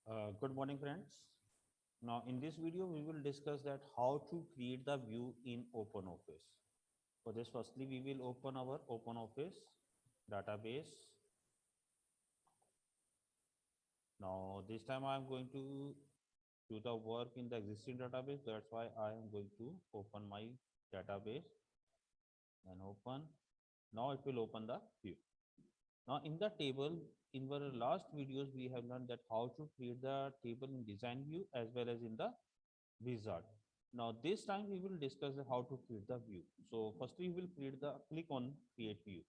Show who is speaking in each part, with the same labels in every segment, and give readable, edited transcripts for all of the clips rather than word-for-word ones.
Speaker 1: Good morning, friends. Now, in this video, we will discuss that how to create the view in OpenOffice. For this, firstly, we will open our OpenOffice database. Now, this time I am going to do the work in the existing database. That's why I am going to open my database and open. Now, it will open the view. Now, in the table, in our last videos, we have learned that how to create the table in design view as well as in the wizard. Now this time we will discuss how to create the view. So firstly you will create the click on create view.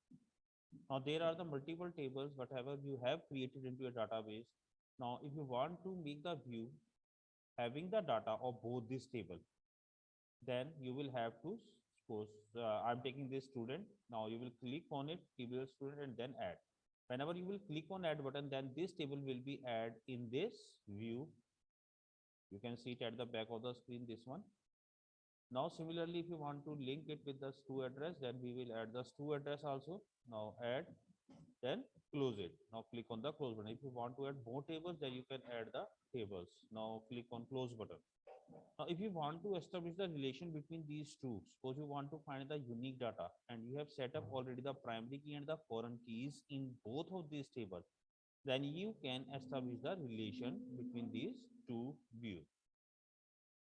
Speaker 1: Now there are the multiple tables whatever you have created into a database. Now if you want to make the view having the data of both this table, then you will have to suppose I'm taking this student. Now you will click on it, table student, and then add. Whenever you will click on add button, then this table will be add in this view. You can see it at the back of the screen, this one. Now, similarly, if you want to link it with the stu address, then we will add the stu address also. Now, add, then close it. Now, click on the close button. If you want to add more tables, then you can add the tables. Now, click on close button. Now, if you want to establish the relation between these two, suppose you want to find the unique data and you have set up already the primary key and the foreign keys in both of these tables, then you can establish the relation between these two views.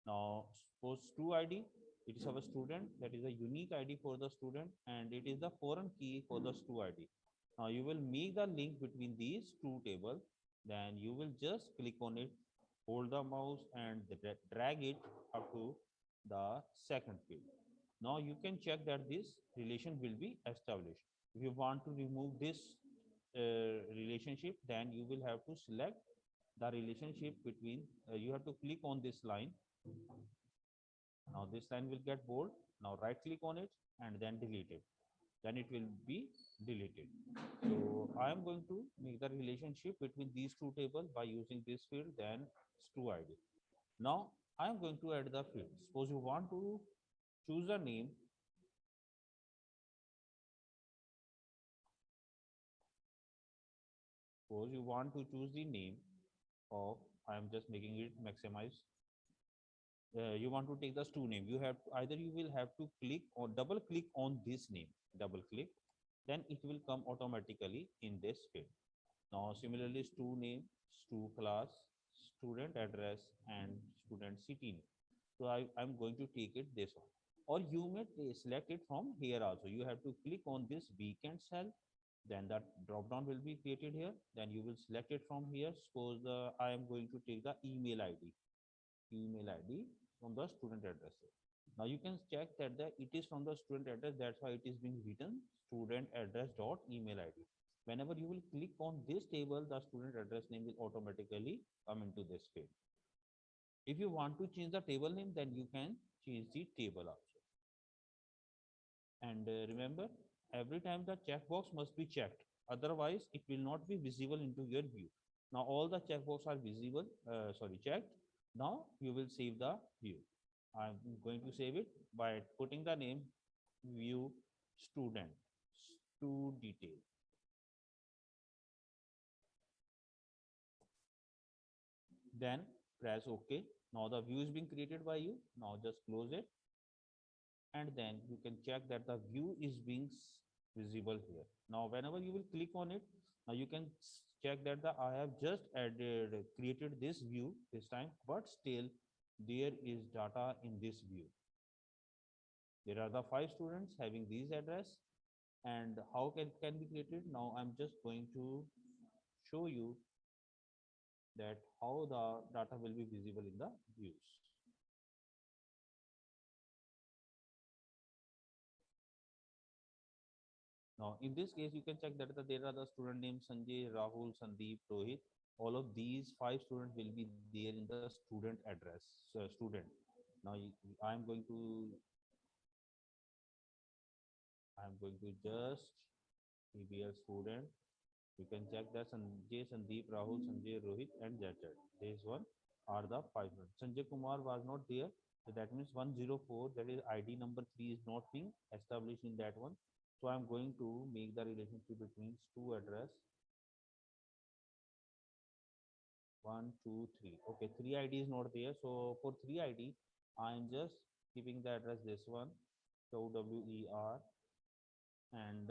Speaker 1: Now, suppose stu ID, it is our student, that is a unique ID for the student, and it is the foreign key for the stu ID. Now, you will make the link between these two tables, then you will just click on it, hold the mouse, and drag it up to the second field. Now, you can check that this relation will be established. If you want to remove this relationship, then you will have to select the relationship between, you have to click on this line. Now this line will get bold. Now right click on it and then delete it. Then it will be deleted. So I am going to make the relationship between these two tables by using this field, then stu ID. Now I am going to add the field. Suppose you want to choose a name. Suppose you want to choose the name of, I am just making it maximize. You want to take the stu name, you have either you will have to click or double click on this name, double click, then it will come automatically in this field. Now similarly stu name, stu class, student address, and student city name. So I'm going to take it this one, or you may select it from here also. You have to click on this weekend cell, then that drop down will be created here, then you will select it from here. Suppose I am going to take the email id from the student address. Now you can check that it is from the student address. That's why it is being written student address dot email id. Whenever you will click on this table, the student address name will automatically come into this field. If you want to change the table name, then you can change the table also. And remember, every time the checkbox must be checked. Otherwise, it will not be visible into your view. Now all the checkboxes are visible, checked. Now you will save the view. I'm going to save it by putting the name view student, stu detail. Then press OK. Now the view is being created by you. Now just close it. And then you can check that the view is being visible here. Now whenever you will click on it, now you can check that I have just created this view this time, but still there is data in this view. There are the 5 students having these address, and how can be created. Now I'm just going to show you that how the data will be visible in the views. Now, in this case, you can check that there are the student names Sanjay, Rahul, Sandeep, Rohit. All of these 5 students will be there in the student address. Student. Now, I am going to just PBL student. You can check that Sanjay, Sandeep, Rahul, Sanjay, Rohit, and Jachat. These one are the 5 students. Sanjay Kumar was not there. So that means 104, that is ID number 3 is not being established in that one. So I'm going to make the relationship between stu address 1 2 3. Okay, 3 id is not there, so for 3 id I am just keeping the address this one, WER, and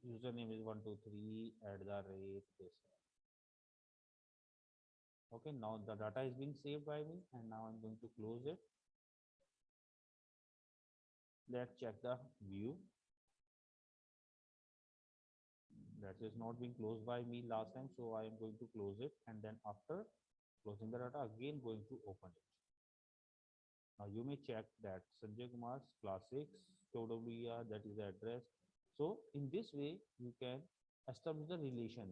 Speaker 1: username is 123 at the rate this. Okay, now the data is being saved by me, and now I'm going to close it. Let's check the view. That is not being closed by me last time, so I am going to close it, and then after closing the data, again going to open it. Now you may check that Sanjay Kumar's classics OWER, that is the address. So in this way you can establish the relation.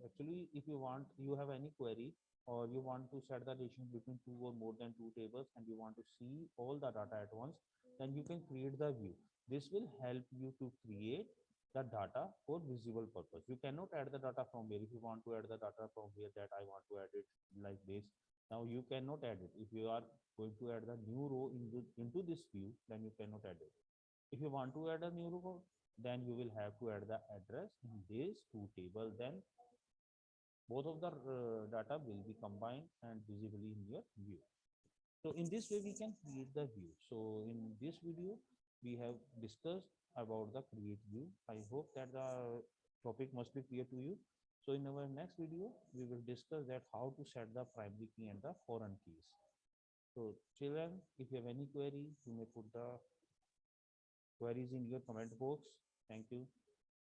Speaker 1: Actually, if you want, you have any query or you want to set the relation between two or more than two tables and you want to see all the data at once, then you can create the view. This will help you to create the data for visible purpose. You cannot add the data from here. If you want to add the data from here, that I want to add it like this, now you cannot add it. If you are going to add the new row into this view, then you cannot add it. If you want to add a new row, then you will have to add the address in these two tables. Then both of the data will be combined and visibly in your view. So in this way we can create the view. So in this video we have discussed about the create view. I hope that the topic must be clear to you. So in our next video we will discuss that how to set the primary key and the foreign keys. So children, if you have any query, you may put the queries in your comment box. Thank you.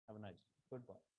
Speaker 1: Have a nice day. Goodbye.